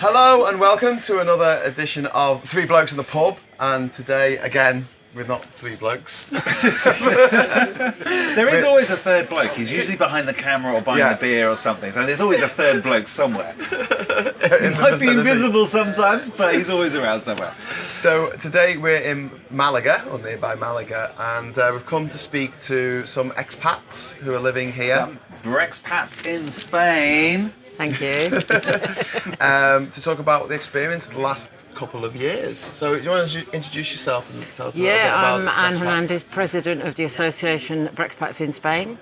Hello and welcome to another edition of Three Blokes in the Pub, and today again we're not three blokes. There is always a third bloke. He's usually behind the camera or buying a beer or something, so there's always a third bloke somewhere. He might be invisible sometimes, but he's always around somewhere. So today we're in Malaga, or nearby Malaga, and we've come to speak to some expats who are living here. Some Brexpats in Spain. Thank you. To talk about the experience of the last couple of years. So do you want to introduce yourself and tell us a little bit about I'm Anne Brexpats? Hernandez, president of the association Brexpats in Spain,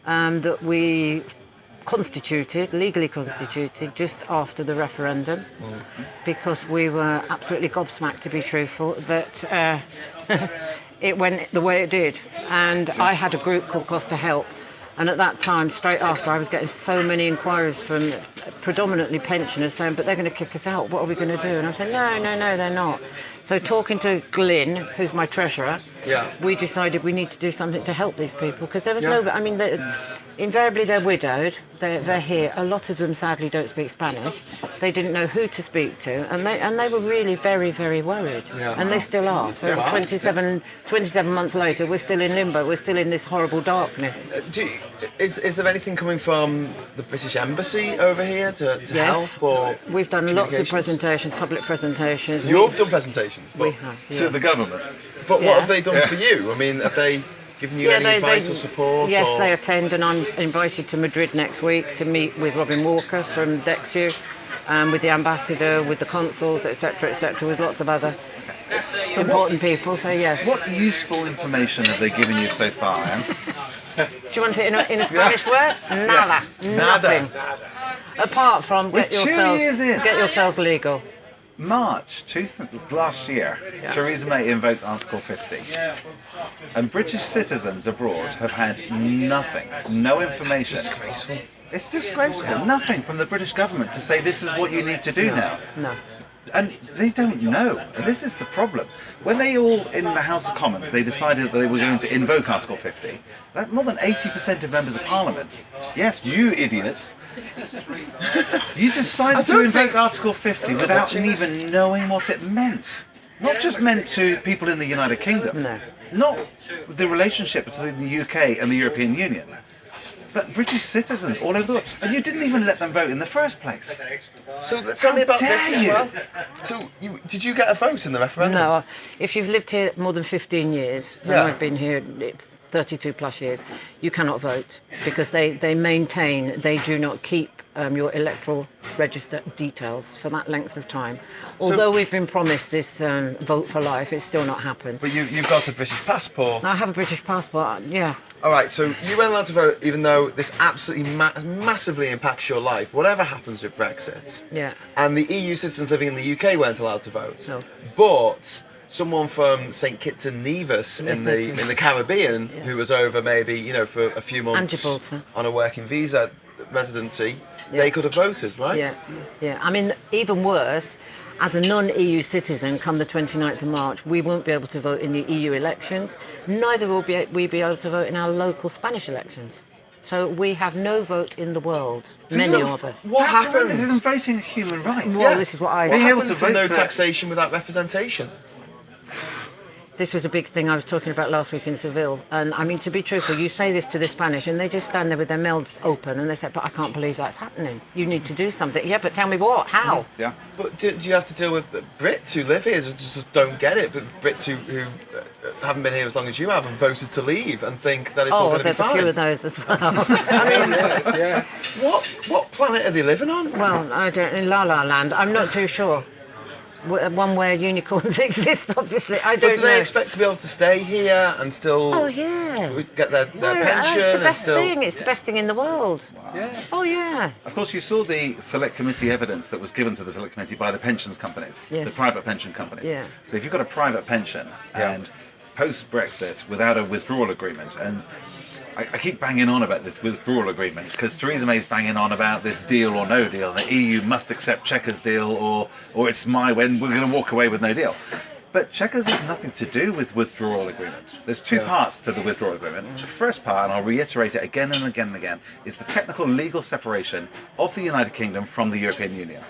that we legally constituted just after the referendum, because we were absolutely gobsmacked, to be truthful, that it went the way it did. And I had a group called Costa Help. And at that time, straight after, I was getting so many inquiries from predominantly pensioners saying, but they're going to kick us out, what are we going to do? And I'm saying, no, they're not. So talking to Glyn, who's my treasurer, we decided we need to do something to help these people, because there was invariably they're widowed, they're here. A lot of them sadly don't speak Spanish. They didn't know who to speak to, and they were really very, very worried. And they still are. So 27 months later, we're still in limbo, we're still in this horrible darkness. Is there anything coming from the British Embassy over here to help? Or we've done lots of presentations, public presentations. You've done presentations? We have, To the government. But what have they done for you? I mean, have they given you any advice or support? Yes, they attend, and I'm invited to Madrid next week to meet with Robin Walker from Dexu, with the ambassador, with the consuls, etc., with lots of other important people. So yes. What useful information have they given you so far, Anne? Do you want it in a Spanish word? Nada. Nothing. Apart from get yourselves legal. March last year, Theresa May invoked Article 50. And British citizens abroad have had nothing, no information. It's disgraceful. It's disgraceful. Nothing from the British government to say this is what you need to do now. No. And they don't know. And this is the problem. When they all, in the House of Commons, they decided that they were going to invoke Article 50, like more than 80% of members of Parliament, yes, you idiots, you decided to invoke Article 50 without even knowing what it meant. Not just meant to people in the United Kingdom, not the relationship between the UK and the European Union, but British citizens all over the world. And you didn't even let them vote in the first place. So tell me about this as well. So did you get a vote in the referendum? No. If you've lived here more than 15 years, and I've been here 32 plus years, you cannot vote, because they do not keep your electoral register details for that length of time. Although we've been promised this vote for life, it's still not happened. But you've got a British passport. I have a British passport, yeah. All right, so you weren't allowed to vote, even though this absolutely massively impacts your life, whatever happens with Brexit. Yeah. And the EU citizens living in the UK weren't allowed to vote. No. But someone from St Kitts and Nevis in the Caribbean, who was over maybe for a few months on a working visa residency, they could have voted, right? Yeah. I mean, even worse, as a non-EU citizen, come the 29th of March, we won't be able to vote in the EU elections. Neither will we be able to vote in our local Spanish elections. So we have no vote in the world, many of us. What happens? This isn't voting a human right. Well, this is what I... Being able to vote no taxation without representation. This was a big thing I was talking about last week in Seville. And I mean, to be truthful, you say this to the Spanish and they just stand there with their mouths open and they say, but I can't believe that's happening. You need to do something. Yeah, but tell me what? How? Yeah. But do you have to deal with Brits who live here, just don't get it, but Brits who haven't been here as long as you have and voted to leave and think that it's all going to be fine? Oh, there's a few of those as well. I mean, what planet are they living on? Well, I don't, in La La Land, I'm not too sure. One where unicorns exist, obviously. I don't know. But do they expect to be able to stay here and still get their pension? It's the best thing. It's the best thing in the world. Wow. Yeah. Oh, yeah. Of course, you saw the Select Committee evidence that was given to the Select Committee by the pensions companies, the private pension companies. Yeah. So if you've got a private pension and post-Brexit without a withdrawal agreement, and I keep banging on about this withdrawal agreement because Theresa May's banging on about this deal or no deal. The EU must accept Chequers' deal or it's my when we're going to walk away with no deal. But Chequers has nothing to do with withdrawal agreement. There's two parts to the withdrawal agreement. The first part, and I'll reiterate it again and again and again, is the technical legal separation of the United Kingdom from the European Union.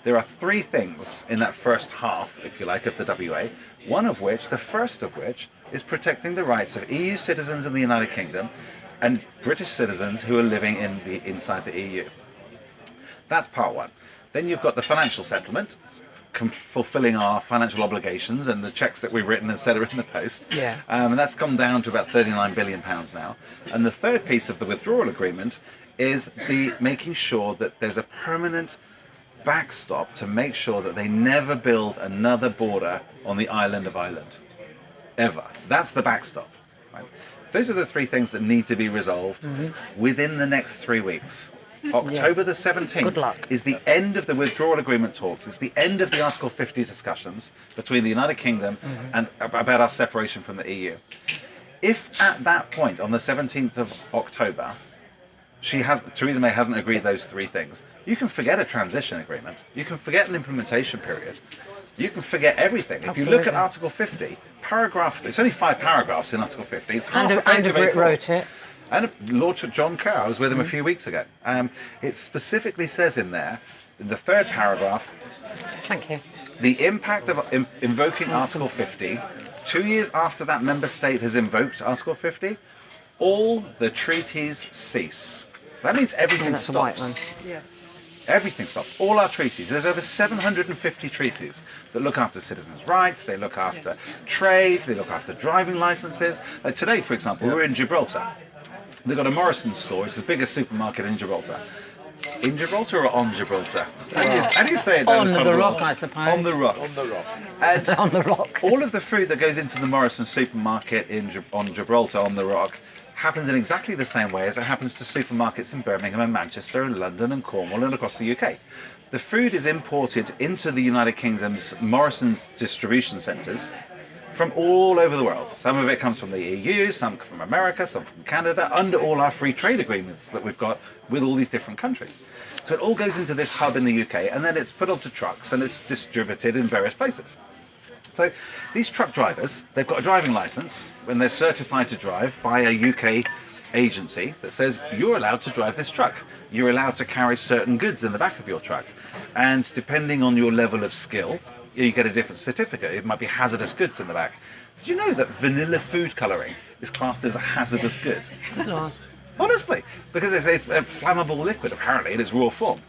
there are three things in that first half, if you like, of the WA, the first of which, is protecting the rights of EU citizens in the United Kingdom and British citizens who are living inside the EU. That's part one. Then you've got the financial settlement, fulfilling our financial obligations and the checks that we've written and sent in the post. Yeah. And that's come down to about £39 billion now. And the third piece of the withdrawal agreement is the making sure that there's a permanent backstop to make sure that they never build another border on the island of Ireland. Ever. That's the backstop. Right? Those are the three things that need to be resolved within the next 3 weeks. October the 17th Good luck. is the end of the withdrawal agreement talks. It's the end of the Article 50 discussions between the United Kingdom and about our separation from the EU. If at that point, on the 17th of October, Theresa May hasn't agreed those three things, you can forget a transition agreement. You can forget an implementation period. You can forget everything. If you look at Article 50, it's only 5 paragraphs in Article 50. It's half a page of Brit A4. wrote it. And Lord John Kerr, I was with him a few weeks ago. It specifically says in there, in the third paragraph, Thank you. the impact of invoking Article 50, 2 years after that member state has invoked Article 50, all the treaties cease. That means everything That's the white stops. one. Yeah. Everything stops. All our treaties. There's over 750 treaties that look after citizens' rights, they look after trade, they look after driving licenses. Like today, for example, we're in Gibraltar. They've got a Morrison's store. It's the biggest supermarket in Gibraltar. In Gibraltar or on Gibraltar? How do you say it? On the rock, I suppose. On the rock. On the rock. And On the rock. all of the food that goes into the Morrison's supermarket on Gibraltar, on the rock, happens in exactly the same way as it happens to supermarkets in Birmingham and Manchester and London and Cornwall and across the UK. The food is imported into the United Kingdom's Morrison's distribution centres from all over the world. Some of it comes from the EU, some from America, some from Canada, under all our free trade agreements that we've got with all these different countries. So it all goes into this hub in the UK, and then it's put onto trucks and it's distributed in various places. So these truck drivers, they've got a driving license when they're certified to drive by a UK agency that says you're allowed to drive this truck. You're allowed to carry certain goods in the back of your truck. And depending on your level of skill, you get a different certificate. It might be hazardous goods in the back. Did you know that vanilla food colouring is classed as a hazardous good? Lord. Honestly, because it's a flammable liquid apparently in its raw form.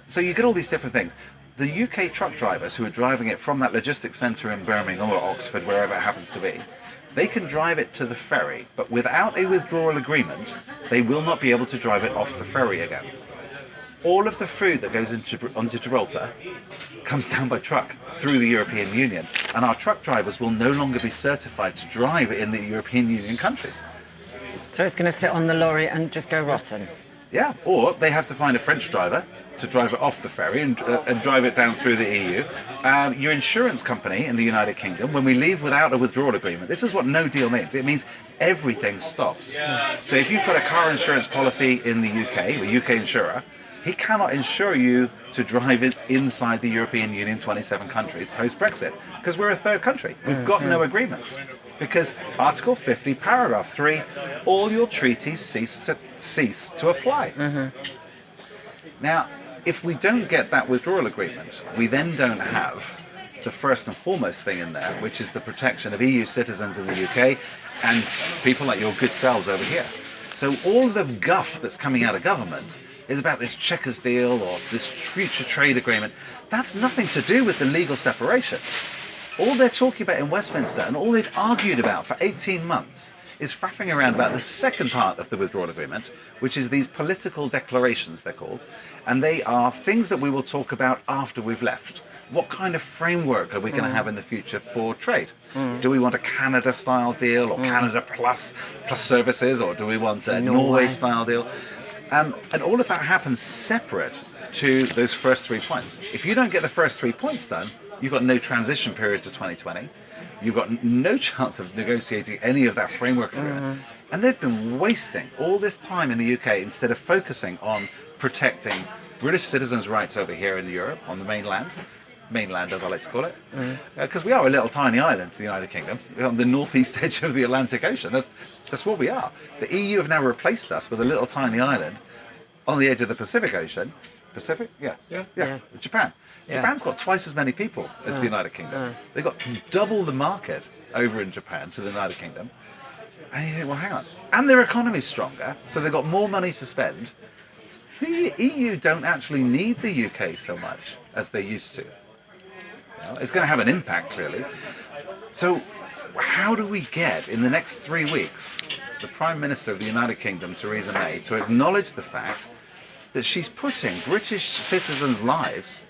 So you get all these different things. The UK truck drivers who are driving it from that logistics centre in Birmingham or Oxford, wherever it happens to be, they can drive it to the ferry, but without a withdrawal agreement, they will not be able to drive it off the ferry again. All of the food that goes onto Gibraltar comes down by truck through the European Union, and our truck drivers will no longer be certified to drive in the European Union countries. So it's going to sit on the lorry and just go rotten. Yeah, or they have to find a French driver to drive it off the ferry and drive it down through the EU. Your insurance company in the United Kingdom, when we leave without a withdrawal agreement, this is what no deal means. It means everything stops. So if you've got a car insurance policy in the UK, a UK insurer, he cannot insure you to drive it inside the European Union, 27 countries post-Brexit, because we're a third country. We've got no agreements. Because Article 50, paragraph 3, all your treaties cease to apply. Now, if we don't get that withdrawal agreement, we then don't have the first and foremost thing in there, which is the protection of EU citizens in the UK and people like your good selves over here. So all the guff that's coming out of government is about this Chequers deal or this future trade agreement. That's nothing to do with the legal separation. All they're talking about in Westminster and all they've argued about for 18 months is faffing around about the second part of the withdrawal agreement, which is these political declarations, they're called, and they are things that we will talk about after we've left. What kind of framework are we going to have in the future for trade? Do we want a Canada-style deal or Canada plus services, or do we want a Norway-style deal? And all of that happens separate to those first 3 points. If you don't get the first 3 points done, you've got no transition period to 2020. You've got no chance of negotiating any of that framework agreement. And they've been wasting all this time in the UK instead of focusing on protecting British citizens' rights over here in Europe, on the mainland as I like to call it, because we are a little tiny island, the United Kingdom. We're on the northeast edge of the Atlantic Ocean. That's what we are. The EU have now replaced us with a little tiny island on the edge of the Pacific Ocean, Pacific? Yeah. Yeah. Japan. Yeah. Japan's got twice as many people as the United Kingdom. They've got double the market over in Japan to the United Kingdom. And you think, well, hang on. And their economy's stronger, so they've got more money to spend. The EU don't actually need the UK so much as they used to. It's going to have an impact, really. So how do we get, in the next 3 weeks, the Prime Minister of the United Kingdom, Theresa May, to acknowledge the fact that she's putting British citizens' lives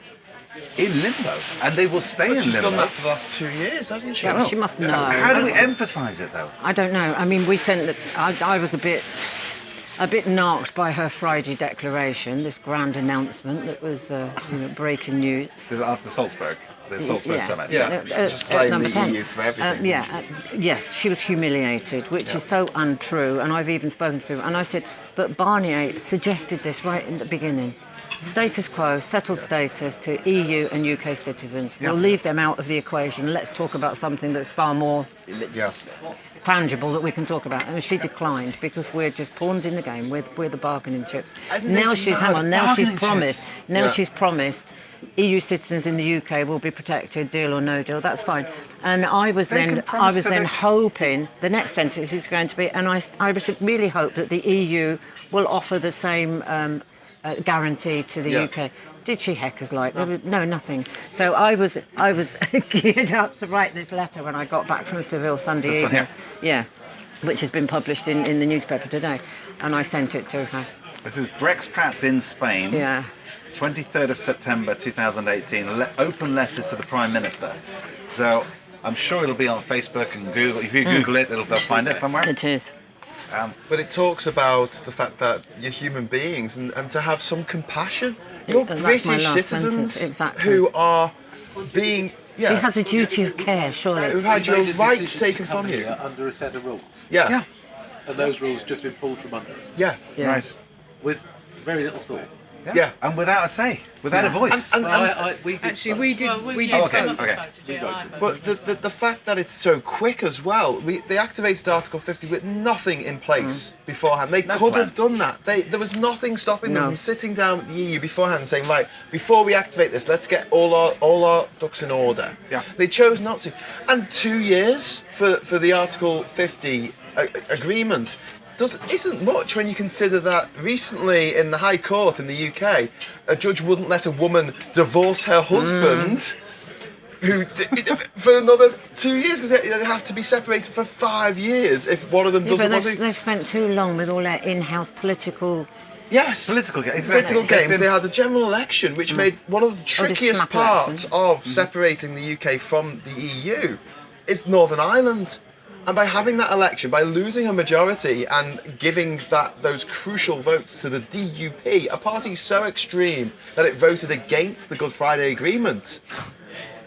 in limbo, and they will stay in limbo? She's done that for the last 2 years, hasn't she? Yeah, well, she must know. How do we emphasise it, though? I don't know. I mean, we sent that. I was a bit narked by her Friday declaration, this grand announcement that was breaking news. This is after Salzburg, the Salzburg summit. Yeah, just blame the 10. EU for everything. Yes, she was humiliated, which is so untrue. And I've even spoken to people, and I said, but Barnier suggested this right in the beginning. Status quo, settled status to EU and UK citizens. We'll leave them out of the equation. Let's talk about something that's far more tangible that we can talk about. And she declined because we're just pawns in the game. We're the bargaining chips. Now she's she's promised EU citizens in the UK will be protected, deal or no deal. That's fine. And I was then hoping the next sentence is going to be, and I really hope that the EU will offer the same guarantee to the UK. Did she heck us like? No, nothing. So I was geared up to write this letter when I got back from Seville Sunday evening. Yeah, which has been published in the newspaper today, and I sent it to her. This is Brexpats in Spain. Yeah. 23rd of September 2018. Open letter to the Prime Minister. So I'm sure it'll be on Facebook and Google. If you Google it, they'll find it somewhere. It is. But it talks about the fact that you're human beings and to have some compassion. You're British citizens who are being... She has a duty of care, surely. Who've had your rights taken from you. Under a set of rules. Yeah. And those rules have just been pulled from under us. Yeah. Right. With very little thought. Yeah. And without a say, without a voice. We did. Actually, we did. Okay. But the fact that it's so quick as well, they activated Article 50 with nothing in place beforehand. They could have done that. There was nothing stopping them from sitting down with the EU beforehand and saying, right, before we activate this, let's get all our ducks in order. Yeah. They chose not to. And 2 years for the Article 50 agreement isn't much when you consider that recently in the High Court in the UK, a judge wouldn't let a woman divorce her husband for another 2 years because they have to be separated for 5 years if one of them doesn't want to. They've spent too long with all their in-house political... Yes. Political games. They had a general election which made one of the trickiest parts of separating the UK from the EU is Northern Ireland. And by having that election, by losing a majority and giving those crucial votes to the DUP, a party so extreme that it voted against the Good Friday Agreement,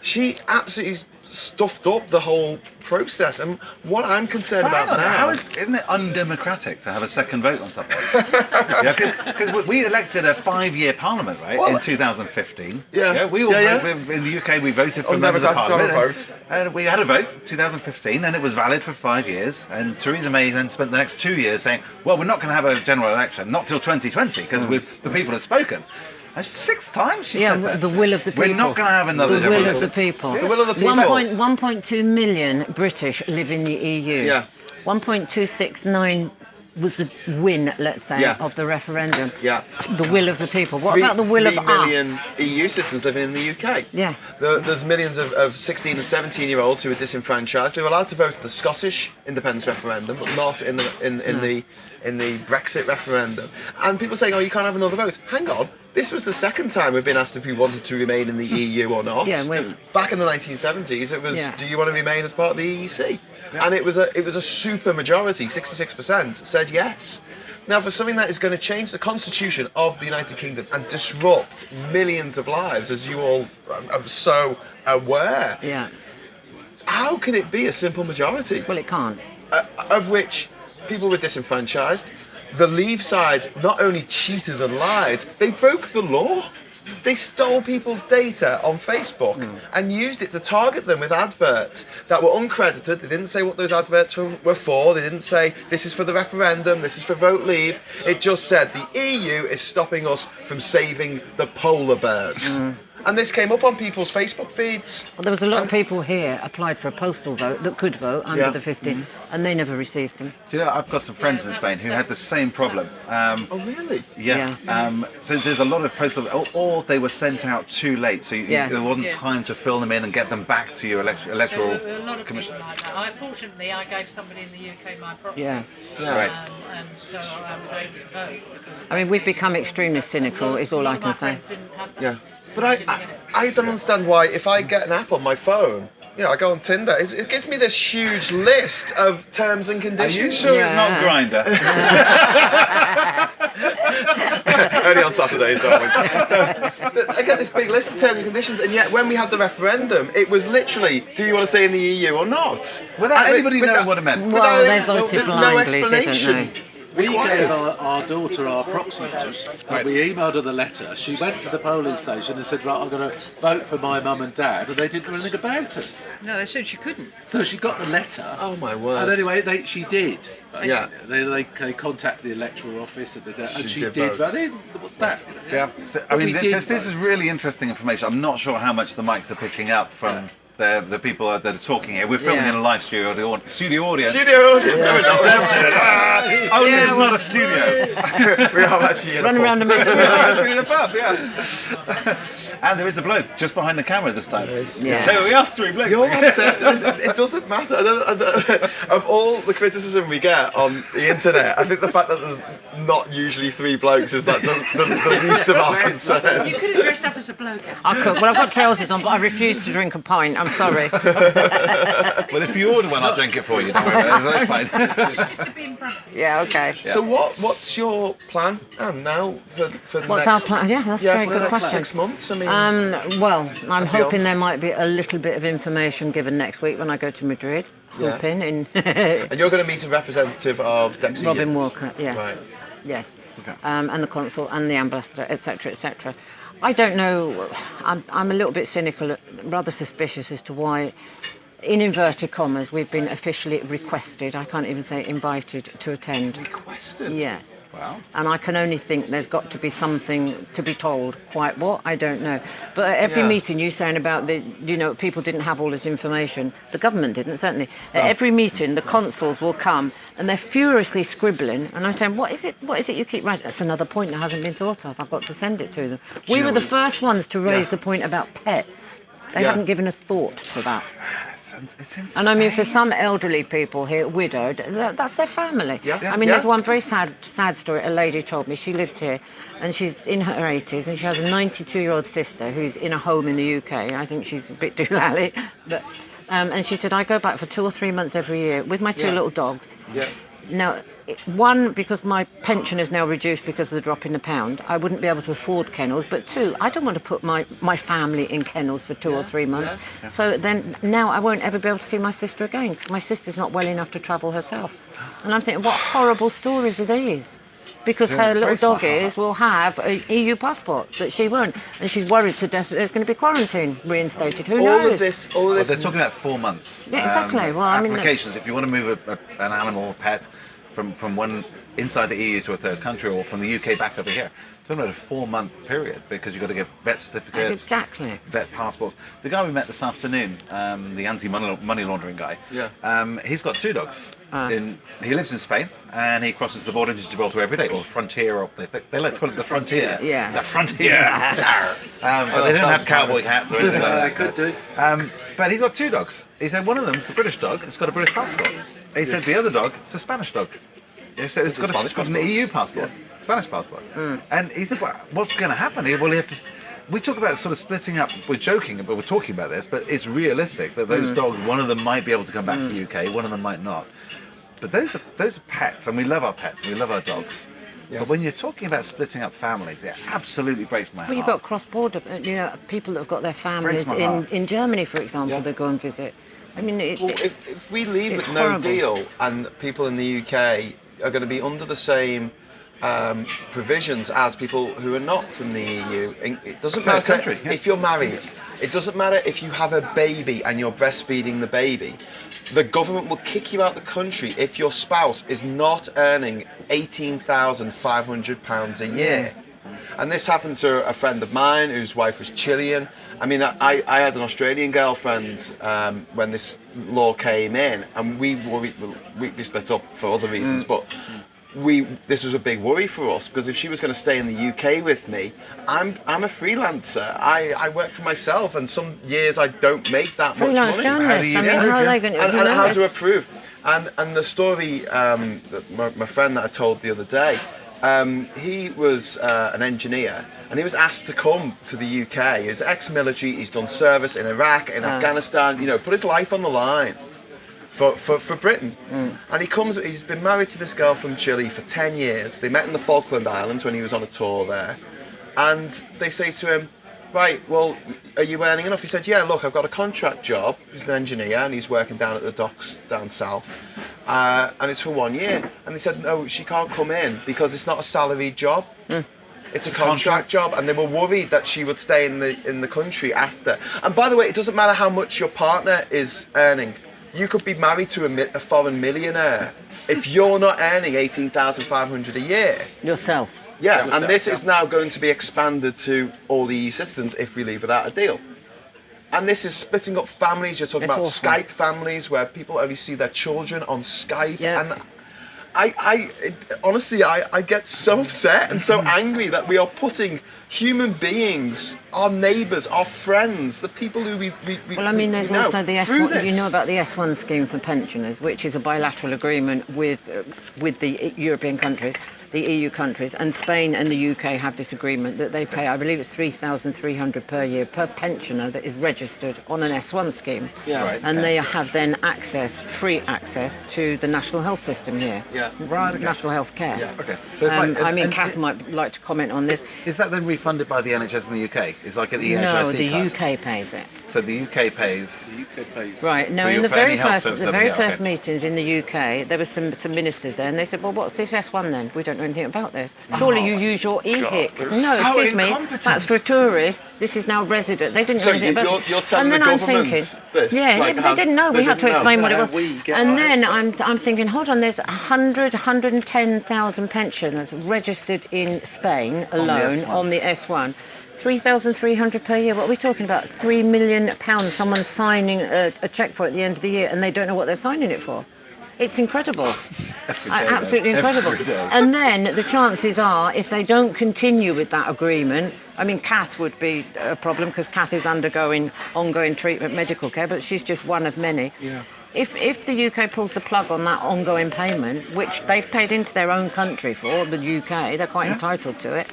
she absolutely stuffed up the whole process. And what I'm concerned about now... Isn't it undemocratic to have a second vote on something? Because we elected a 5-year parliament, right, in 2015. We all in the UK, we voted for members of parliament. And we had a vote, 2015, and it was valid for 5 years. And Theresa May then spent the next 2 years saying, well, we're not going to have a general election, not till 2020, because the people have spoken. And 6 times she said that. The will of the people. We're not going to have another The will of the people. The will of the people. 1.2 million British live in the EU. Yeah. 1.269 was the win, let's say, of the referendum. Yeah. The will of the people. What about the will of 3 million EU citizens living in the UK. Yeah. There's millions of 16 and 17-year-olds who are disenfranchised. They were allowed to vote at the Scottish independence referendum, but not in the Brexit referendum. And people saying, oh, you can't have another vote. Hang on. This was the second time we've been asked if we wanted to remain in the EU or not. Back in the 1970s, it was, do you want to remain as part of the EEC? Yeah. And it was a super majority, 66% said yes. Now, for something that is going to change the constitution of the United Kingdom and disrupt millions of lives, as you all are so aware, how can it be a simple majority? Well, it can't. Of which people were disenfranchised. The Leave side not only cheated and lied, they broke the law. They stole people's data on Facebook and used it to target them with adverts that were uncredited. They didn't say what those adverts were for. They didn't say this is for the referendum, this is for vote leave. It just said the EU is stopping us from saving the polar bears. And this came up on people's Facebook feeds. Well, there was a lot of people here applied for a postal vote that could vote under the 50, and they never received them. Do you know, I've got some friends in Spain who had the same problem. Oh, really? Yeah. So there's a lot of postal, or they were sent out too late, so there wasn't time to fill them in and get them back to your electoral There were a lot of commission. people like that. Fortunately, I gave somebody in the UK my proxy. Yeah. Right. And so I was able to vote. I mean, we've become extremely cynical, is all I can say. Yeah. But I don't understand why, if I get an app on my phone, I go on Tinder, it gives me this huge list of terms and Are conditions. you sure it's not Grindr? Only on Saturdays, darling. I get this big list of terms and conditions, and yet when we had the referendum, it was literally, do you want to stay in the EU or not? Without anybody knowing what it meant. Well, they voted no blindly, explanation. didn't they? We Required. gave our daughter our proxy vote, and we emailed her the letter. She went to the polling station and said, right, I'm going to vote for my mum and dad, and they didn't know anything about us. No, they said she couldn't. So she got the letter. Oh my word. And anyway, she did. Yeah. They contacted the electoral office and she did did vote. What's that? Yeah. So, I But mean, we did this is vote. really interesting information. I'm not sure how much the mics are picking up from the people that are talking here. We're filming in a live studio audience. Studio audience, no, we're not. Only it's not a studio. We are actually in Run a around pub. and make Actually in a pub, yeah. And there is a bloke just behind the camera this time. Yeah. So we are three blokes. You're obsessed. It doesn't matter. Of all the criticism we get on the internet, I think the fact that there's not usually three blokes is like the least of our concerns. You could have dressed up as a bloke. I could. Well, I've got trousers on, but I refuse to drink a pint. I'm sorry. Well, if you order one, I'll drink it for you. Don't worry about it. It's fine. Just to be in front of you. Yeah, okay. So what's your plan, Anne, now for the What's next? our plan? Yeah, that's a very for good the next question. 6 months. I mean, Well, I'm And hoping beyond. there might be a little bit of information given next week when I go to Madrid. Yeah. Hoping in and you're going to meet a representative of Dexter. Robin Walker, yes, Right. yes, Okay. and the consul and the ambassador, etc., etc. I don't know. I'm a little bit cynical, rather suspicious as to why, in inverted commas, we've been officially requested. I can't even say invited to attend. Requested. Yes. Wow. And I can only think there's got to be something to be told. Quite what? I don't know. But at every Yeah. meeting, you saying about people didn't have all this information. The government didn't, certainly. At every meeting, the consuls will come and they're furiously scribbling. And I'm saying, what is it you keep writing? That's another point that hasn't been thought of. I've got to send it to them. We were the first ones to raise the point about pets. They Yeah. haven't given a thought to that. It's insane. And I mean, for some elderly people here, widowed, that's their family. Yeah. I mean, Yeah. there's one very sad story. A lady told me she lives here, and she's in her 80s, and she has a 92-year-old sister who's in a home in the UK. I think she's a bit doolally, but and she said, I go back for 2 or 3 months every year with my two little dogs. Yeah. Now, one, because my pension is now reduced because of the drop in the pound, I wouldn't be able to afford kennels. But two, I don't want to put my family in kennels for 2 or 3 months. Yeah. So then now I won't ever be able to see my sister again because my sister's not well enough to travel herself. And I'm thinking, what horrible stories are these? Because her little breaks my doggies will have an EU passport, but she won't. And she's worried to death that there's going to be quarantine reinstated. Who knows? All of this. Well, they're talking about 4 months. Yeah, exactly. Well, I mean, applications. If you want to move an animal or pet from one inside the EU to a third country, or from the UK back over here, talking about a 4-month period because you've got to get vet certificates, Exactly. vet passports. The guy we met this afternoon, the anti-money laundering guy, he's got 2 dogs. He lives in Spain and he crosses the border into Gibraltar every day, or frontier, or they like to call it the frontier. Yeah. The frontier. But they don't have cowboy hats or anything like They that. could do. But he's got 2 dogs. He said one of them's a British dog. It's got a British passport. He said the other dog, it's a Spanish dog. He said it's got an EU passport, Spanish passport. And he said, well, what's going to happen? Well, you have to. We talk about sort of splitting up. We're joking, but we're talking about this. But it's realistic that those dogs, one of them might be able to come back to the UK, one of them might not. But those are pets, and we love our pets, and we love our dogs. Yeah. But when you're talking about splitting up families, it absolutely breaks my heart. Well, you've got cross-border, people that have got their families Breaks my heart. in Germany, for example, Yeah. they go and visit. I mean, Well, if we leave it's with no horrible. deal and people in the UK are going to be under the same provisions as people who are not from the EU. It doesn't Fair matter country, yeah. if you're married. It doesn't matter if you have a baby and you're breastfeeding the baby. The government will kick you out the country if your spouse is not earning £18,500 a year. And this happened to a friend of mine whose wife was Chilean. I mean, I had an Australian girlfriend when this law came in, and we split up for other reasons, but this was a big worry for us, because if she was going to stay in the UK with me, I'm a freelancer. I work for myself, and some years I don't make that much Freelance money. journalists. How do you I mean, prove, how are yeah? they going to? And how to approve. And the story that my friend that I told the other day, he was an engineer, and he was asked to come to the UK. He's ex-military. He's done service in Iraq, in Afghanistan. You know, put his life on the line for Britain. And he's been married to this girl from Chile for 10 years. They met in the Falkland Islands when he was on a tour there. And they say to him, right, well, are you earning enough? He said, yeah, look, I've got a contract job. He's an engineer, and he's working down at the docks down south. And it's for 1 year. And they said, no, she can't come in because it's not a salaried job. It's a contract job, and they were worried that she would stay in the country after. And by the way, it doesn't matter how much your partner is earning. You could be married to a foreign millionaire. If you're not earning £18,500 a year, Yourself. yeah, and this is now going to be expanded to all the EU citizens if we leave without a deal. And this is splitting up families. You're talking It's about awful. Skype families where people only see their children on Skype. Yeah. And honestly, I get so upset and so angry that we are putting human beings, our neighbours, our friends, the people who we Well, I mean, there's know, also the through S1. You this. know about the S1 scheme for pensioners, which is a bilateral agreement with the European countries, the EU countries, and Spain and the UK have this agreement that they pay. I believe it's £3,300 per year per pensioner that is registered on an S1 scheme. Yeah. Right, And okay. they have then free access to the national health system here. Yeah. Right, national health care. Yeah. Okay, so it's like, I mean, and Kath might like to comment on this. is that then refunded by the NHS in the UK? It's like an EHIC No, the card. UK pays it. So the UK pays. The UK pays. Right. No, For in your- the for very any health first, service the over very here, first okay. meetings in the UK, there were some ministers there, and they said, "Well, what's this S1 then? We don't know anything about this. Surely you use your EHIC." it's No, so excuse me, incompetent. that's for tourists. This is now resident. They didn't know So anything about it. you're telling And then the I'm government thinking, this? yeah, Like but how they didn't know. they We had to didn't know. explain what it How was. we get And our then health I'm thinking, hold on, there's 110,000 pensioners registered in Spain alone S1. on the S1. 3,300 per year. What are we talking about? £3 million. Someone's signing a cheque for at the end of the year, and they don't know what they're signing it for. It's incredible. Every day, Absolutely though. incredible. Every day. And then the chances are, if they don't continue with that agreement, I mean, Kath would be a problem because Kath is undergoing ongoing treatment, medical care, but she's just one of many. Yeah. If the UK pulls the plug on that ongoing payment, which they've paid into their own country for, the UK, they're quite entitled to it,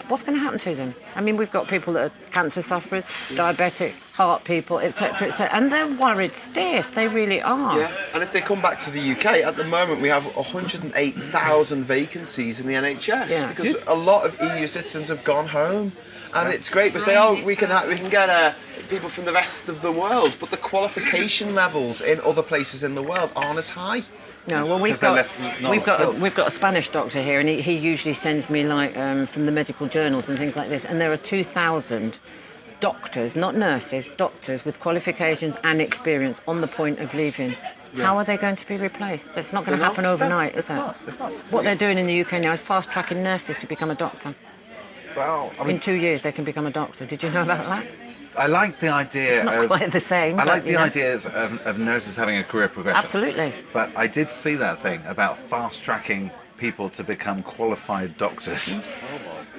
what's going to happen to them? I mean, we've got people that are cancer sufferers, diabetics, heart people, etc., and they're worried stiff. They really are. Yeah, and if they come back to the UK, at the moment we have 108,000 vacancies in the NHS Yeah. because a lot of EU citizens have gone home, and it's great. We say, oh, we can get people from the rest of the world, but the qualification levels in other places in the world aren't as high. No, well, we've Because they're got less- not we've skilled. got a Spanish doctor here, and he usually sends me like from the medical journals and things like this. And there are 2,000 doctors, not nurses, doctors with qualifications and experience on the point of leaving. How are they going to be replaced? That's not going to They're happen not. overnight, is It's it? not. It's not. What they're doing in the UK now is fast tracking nurses to become a doctor. Well, I In mean, 2 years, they can become a doctor. Did you know about that? I like the idea It's not of. quite the same. I but, like you the know. ideas of nurses having a career progression. Absolutely. But I did see that thing about fast tracking people to become qualified doctors.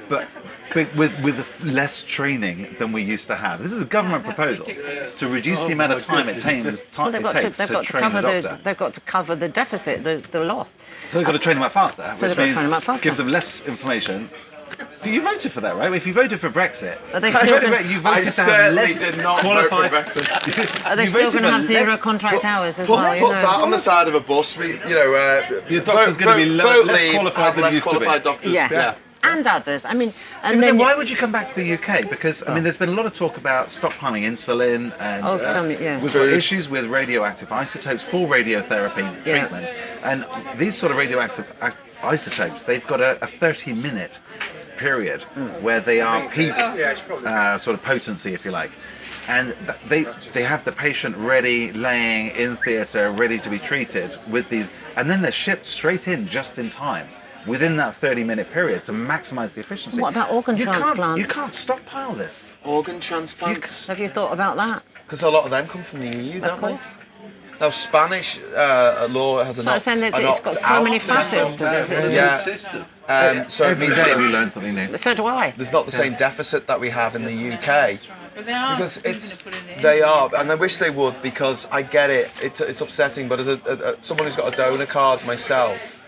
But with less training than we used to have. This is a government proposal to reduce the amount of time it takes Well, they've got to, to train cover the doctor. they've got to cover the deficit, the loss. So they've got to train them out faster, So which they've got to means train them out faster. give them less information. So you voted for that, right? If you voted for Brexit, Are they you still voted, gonna- you I voted to have certainly less did not vote for qualified. Brexit. Are they You still voted going to for have zero less- contract hours as Put, well? put that on the side of a bus. Your doctor's gonna be less vote qualified have than less used to be. qualified doctors. Yeah. and others. I mean, and But then then why would you come back to the UK? Because I mean, there's been a lot of talk about stockpiling insulin, and Oh, tell me, yeah. we've got issues with radioactive isotopes for radiotherapy treatment, and these sort of radioactive isotopes, they've got a 30-minute period where they are peak sort of potency, if you like. And they have the patient ready, laying in theatre, ready to be treated with these, and then they're shipped straight in just in time within that 30-minute period to maximise the efficiency. What about organ transplants? You can't stockpile this. Organ transplants. have you thought about that? Because a lot of them come from the EU, don't they? course. Now, Spanish law has an So I'm saying that it's got so many facets to this. isn't it? Yeah. System. So it Every means day that we learn something new. So do I. there's not the same deficit that we have in the UK. But they are Because looking it's, to put it in. they are, and I wish they would, because I get it. It's upsetting, but as someone who's got a donor card myself,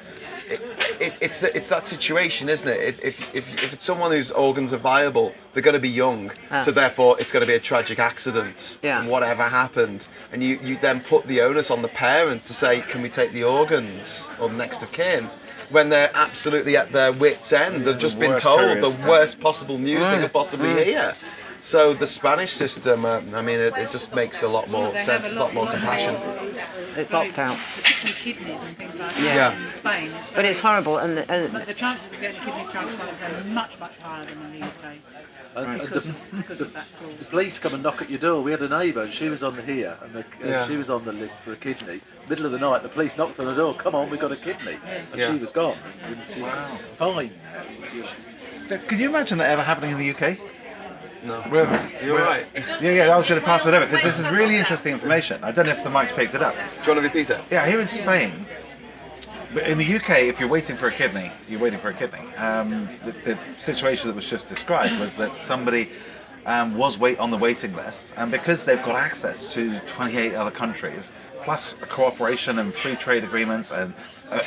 it's that situation, isn't it? If it's someone whose organs are viable, they're going to be young, so therefore it's going to be a tragic accident. Yeah. And whatever happens, and you then put the onus on the parents to say, can we take the organs, or the next of kin? When they're absolutely at their wits' end, they've just been worst told period. the worst possible news they could possibly hear. So the Spanish system, I mean, it just makes a lot more They sense, have a lot more compassion. It's opt out. Particularly kidneys and things like that Yeah. in Spain. But it's horrible, and The chances of getting kidney transplant are much higher than in the UK. And Because of that clause. the police come and knock at your door. We had a neighbour, and she was on here, and Yeah. she was on the list for a kidney. Middle of the night, the police knocked on the door. Come on, we got a kidney, and Yeah. she was gone. And she's fine. So, could you imagine that ever happening in the UK? No. You're right. Yeah, I was going to pass it over because this is really interesting information. I don't know if the mic's picked it up. Do you want to repeat it? Yeah, here in Spain, but in the UK, if you're waiting for a kidney, you're waiting for a kidney. The situation that was just described was that somebody was on the waiting list, and because they've got access to 28 other countries, plus cooperation and free trade agreements and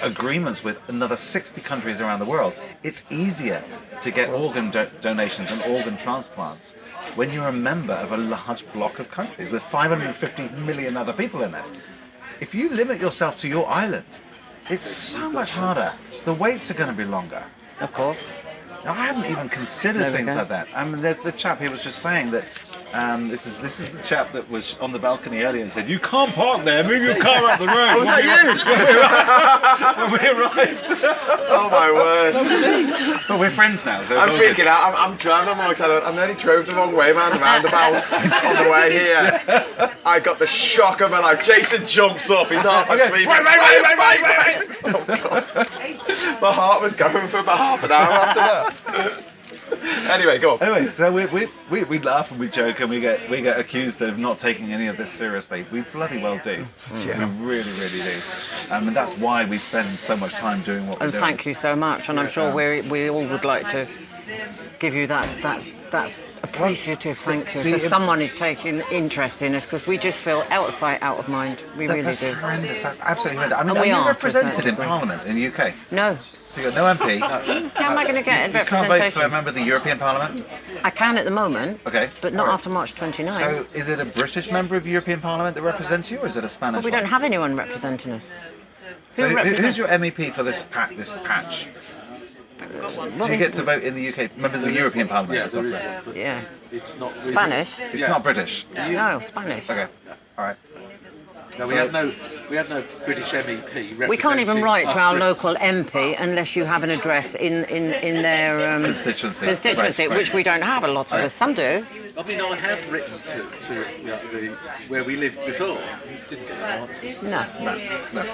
agreements with another 60 countries around the world, it's easier to get organ donations and organ transplants when you're a member of a large block of countries with 550 million other people in it. If you limit yourself to your island, it's so much harder. The waits are going to be longer. of course. Now, I hadn't even considered There we things go. like that. I mean, the chap here was just saying that this is the chap that was on the balcony earlier and said, "You can't park there. Move your car up the road." Was that you? When we arrived. Oh my word! But we're friends now. So I'm it's all good. freaking out. I'm driving. I'm all excited. I nearly drove the wrong way around the roundabout on the way here. I got the shock of my life. Jason jumps up. He's half asleep. Right. Oh God! My heart was going for about half an hour after that. Anyway, go on. Anyway, so we laugh and we joke and we get accused of not taking any of this seriously. We bloody well do. Yeah. We really do. And that's why we spend so much time doing what we're And doing. thank you so much. And I'm sure we all would like to give you that appreciative thank you, because someone is taking interest in us, because we just feel out of sight, out of mind. We really That's do. horrendous. That's absolutely horrendous. I mean, And are we you are, to a represented certain in degree. Parliament in the UK? No. So you've got no MP. How am I going to get You can't vote for a representation? member of the European Parliament? I can at the moment, Okay. but not All right. after March 29. So is it a British member of the European Parliament that represents you, or is it a Spanish But we one? don't have anyone representing us. So who's represents- your MEP for this patch? Well, Do you get to vote in the UK, members of the European Parliament? Yeah, there is, but Yeah. it's not Spanish? It's not British. No, Spanish. Okay. All right. No, we have no British MEP. We can't even representing write to us our Brits. local MP unless you have an address in their Constituency. constituency, Right. which we don't have, a lot of us. Some do. I mean, I have written to where we lived before. Didn't get an answer. No. No.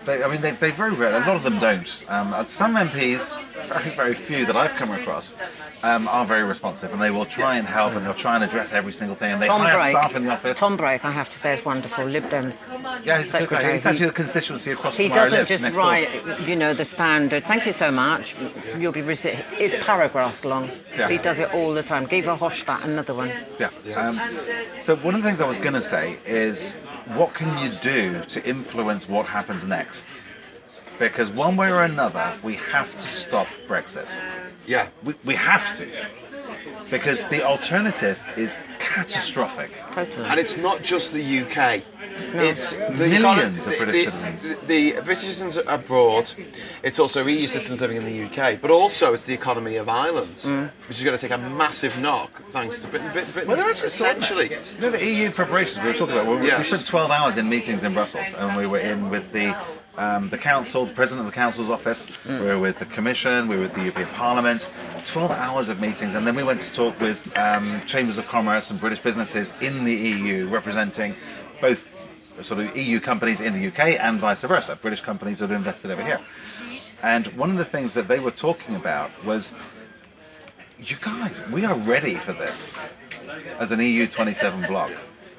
They very rare. A lot of them don't. Some MPs, very few that I've come across, are very responsive, and they will try and help, and they'll try and address every single thing. And they hire staff in the office. Tom Brake, I have to say, is wonderful. Lib Dems. Yeah, he's a good guy. Secretary. He's actually the constituency across He from where I doesn't live, just next door. write, the standard. Thank you so much. You'll be it's paragraphs long. Yeah. He does it all the time. Giva Hofstadt, another one. Yeah. So one of the things I was going to say is, what can you do to influence what happens next? Because one way or another, we have to stop Brexit. Yeah. We have to. Because the alternative is catastrophic. Totally. And it's not just the UK. It's the Millions of British citizens. The British citizens abroad. It's also EU citizens living in the UK, but also it's the economy of Ireland, which is going to take a massive knock thanks to Britain. Britain's essentially. You know, the EU preparations we were talking about. We spent 12 hours in meetings in Brussels, and we were in with the council, the president of the council's office. We were with the Commission. We were with the European Parliament. 12 hours of meetings, and then we went to talk with chambers of commerce and British businesses in the EU, representing both sort of EU companies in the UK and vice versa, British companies that have invested over here. And one of the things that they were talking about was, you guys, we are ready for this as an EU 27 bloc.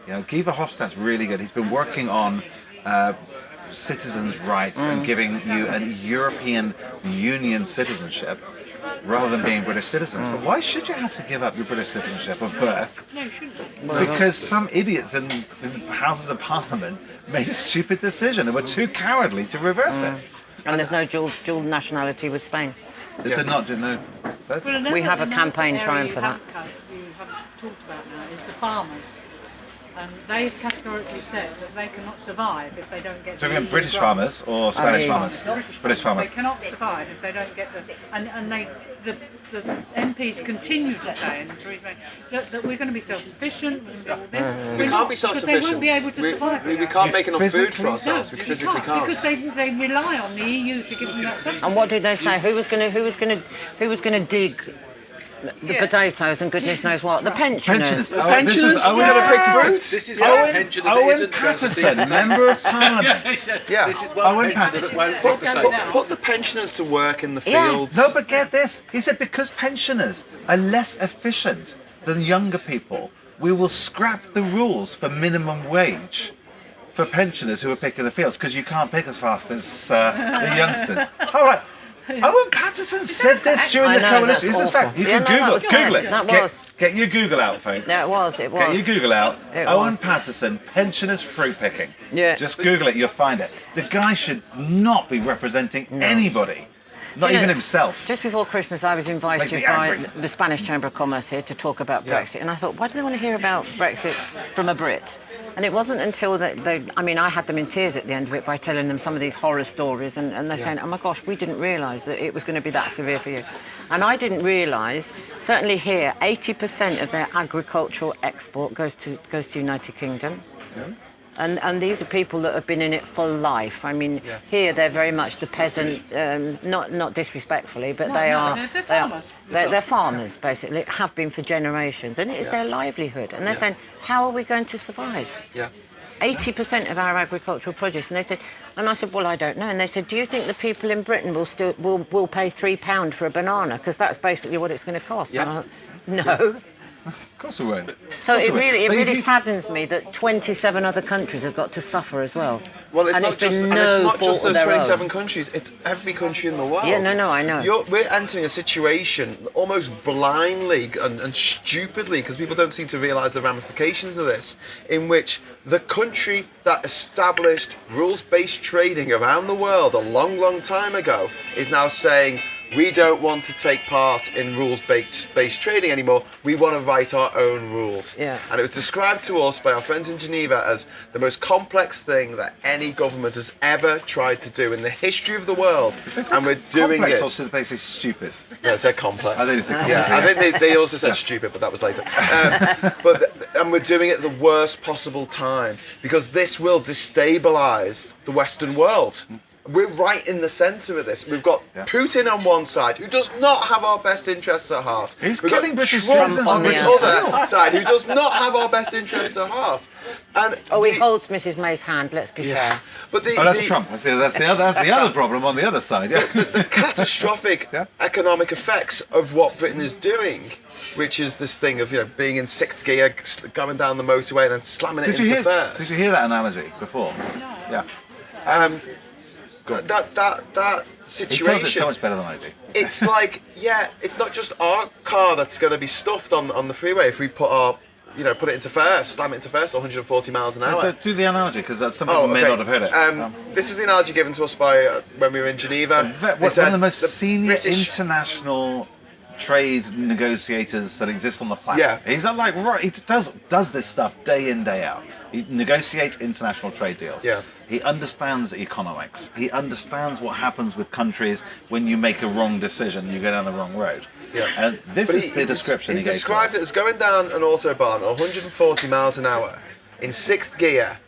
You know, Guy Verhofstadt's really good. He's been working on citizens' rights and giving you a European Union citizenship rather than being British citizens. But why should you have to give up your British citizenship of birth? No, you shouldn't. Because some idiots in Houses of Parliament made a stupid decision and were too cowardly to reverse it. And there's no dual nationality with Spain. Is there not? No. That's, Well, We have a another campaign area trying you for that. You haven't talked about now is the farmers. And they've categorically said that they cannot survive if they don't get so the again, EU British grants. farmers or Spanish yeah. farmers? British farmers. They cannot survive if they don't get the the MPs continue to say, and Theresa May, that we're going to be self-sufficient, we're going to do all this. We We're can't not, be because self-sufficient. they won't be able to survive. We without can't it. make enough food for Physically? ourselves. We You physically can't, because can't. they rely on the EU to give them that subsidy. And what did they say? Who was going to dig the potatoes and goodness knows what? The pensioners. Pensioners. The pensioners are going to pick fruit. This is Owen- one pensioner that Owen isn't going to see Paterson, it. Member of Parliament. Yeah. This is one Owen pensioner Paterson. that won't Put- pick put- potatoes. Put the pensioners to work in the Yeah. fields. No, but get this. He said because pensioners are less efficient than younger people, we will scrap the rules for minimum wage for pensioners who are picking the fields, because you can't pick as fast as the youngsters. All right. Owen Paterson said this during I the know, coalition. that's This is fact. awful. You Yeah, can no, that Google was it. Google sad. it. That Get- was. Get your Google out, folks. Yeah, it was. Get your Google out. It Owen was. Patterson, pensioners fruit picking. Yeah. Just Google it, you'll find it. The guy should not be representing anybody, not You know, even himself. Just before Christmas, I was Makes invited me by angry. the Spanish Chamber of Commerce here to talk about Yeah. Brexit, and I thought, why do they want to hear about Brexit from a Brit? And it wasn't until I had them in tears at the end of it by telling them some of these horror stories, and they're saying, oh my gosh, we didn't realise that it was going to be that severe for you. And I didn't realise, certainly here, 80% of their agricultural export goes to United Kingdom. And these are people that have been in it for life. I mean, here they're very much the peasant, not disrespectfully, but they're farmers. They're farmers, basically, have been for generations, and it's their livelihood. And they're saying, how are we going to survive? Yeah. 80% of our agricultural produce, and I said, well, I don't know. And they said, do you think the people in Britain will pay £3 for a banana, because that's basically what it's going to cost? Yeah. And I thought, no. Of course we won't. So it But if really you- saddens me that 27 other countries have got to suffer as well. Well, it's And not just been and it's no not just fault of those their 27 own. countries. It's every country in the world. Yeah, no, I know. We're entering a situation almost blindly and stupidly, because people don't seem to realise the ramifications of this, in which the country that established rules-based trading around the world a long, long time ago is now saying, we don't want to take part in rules-based trading anymore. We want to write our own rules. Yeah. And it was described to us by our friends in Geneva as the most complex thing that any government has ever tried to do in the history of the world. And we're doing complex, it. or should they say stupid? Yeah, it said complex. I think it's a complex. Yeah, I think they also said stupid, but that was later. And we're doing it at the worst possible time, because this will destabilise the Western world. We're right in the centre of this. We've got Putin on one side, who does not have our best interests at heart. He's We've killing got British Trump citizens on on the the other side, who does not have our best interests at heart. And He holds Mrs May's hand, let's be fair. But Oh, that's Trump. I see. That's the other problem on the other side. Yeah. the catastrophic economic effects of what Britain is doing, which is this thing of being in sixth gear, going down the motorway and then slamming it into first. Did you hear that analogy before? Yeah. That He situation. tells it so much better than I do. It's like, it's not just our car that's going to be stuffed on the freeway if we put it into first, slam it into first, 140 miles an hour. Do the analogy, because some people may not have heard it. This was the analogy given to us by when we were in Geneva. One of the most senior British international trade negotiators that exist on the planet. Yeah. He's not like, right, he does this stuff day in, day out. He negotiates international trade deals. Yeah. He understands economics. He understands what happens with countries when you make a wrong decision, you go down the wrong road. Yeah. And this But is the description he he gave to described us. it as going down an autobahn at 140 miles an hour in 6th gear,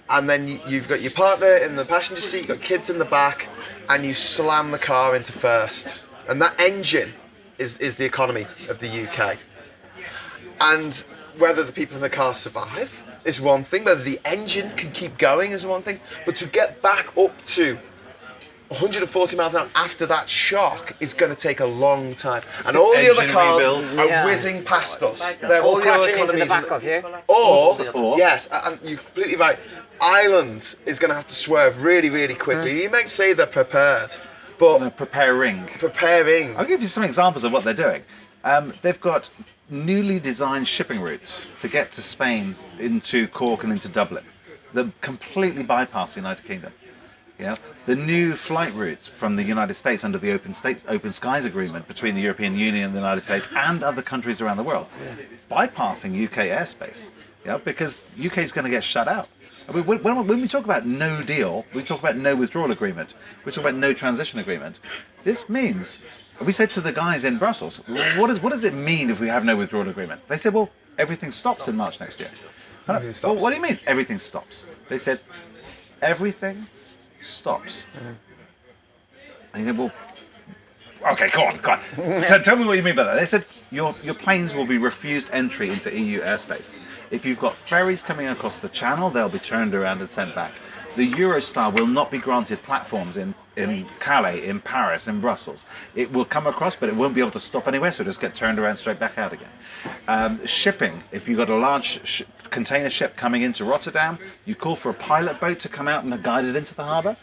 and then you've got your partner in the passenger seat, you've got kids in the back, and you slam the car into first. And that engine is the economy of the UK. And whether the people in the car survive is one thing, whether the engine can keep going is one thing, but to get back up to 140 miles an hour after that shock is going to take a long time. And all the other engine cars rebuilds. are whizzing past us. They're all Or the other crashing into the economies. back of you. Or- Yes, and you're completely right. Ireland is going to have to swerve really, really quickly. You might say they're prepared, but Preparing. preparing. I'll give you some examples of what they're doing. They've got newly designed shipping routes to get to Spain, into Cork and into Dublin. That completely bypass the United Kingdom. You know, the new flight routes from the United States under the Open Skies Agreement between the European Union and the United States and other countries around the world, bypassing UK airspace. You know, because UK is going to get shut out. I mean, when we talk about no deal, we talk about no withdrawal agreement, we talk about no transition agreement. This means, we said to the guys in Brussels, what does it mean if we have no withdrawal agreement? They said, well, everything stops in March next year. Everything stops. Well, what do you mean everything stops? They said, everything stops. And you said, well, okay, go on. Tell me what you mean by that. They said your planes will be refused entry into EU airspace. If you've got ferries coming across the channel, they'll be turned around and sent back. The Eurostar will not be granted platforms in Calais, in Paris, in Brussels. It will come across, but it won't be able to stop anywhere, so it'll just get turned around straight back out again. Shipping, if you've got a large container ship coming into Rotterdam, you call for a pilot boat to come out and guide it into the harbour.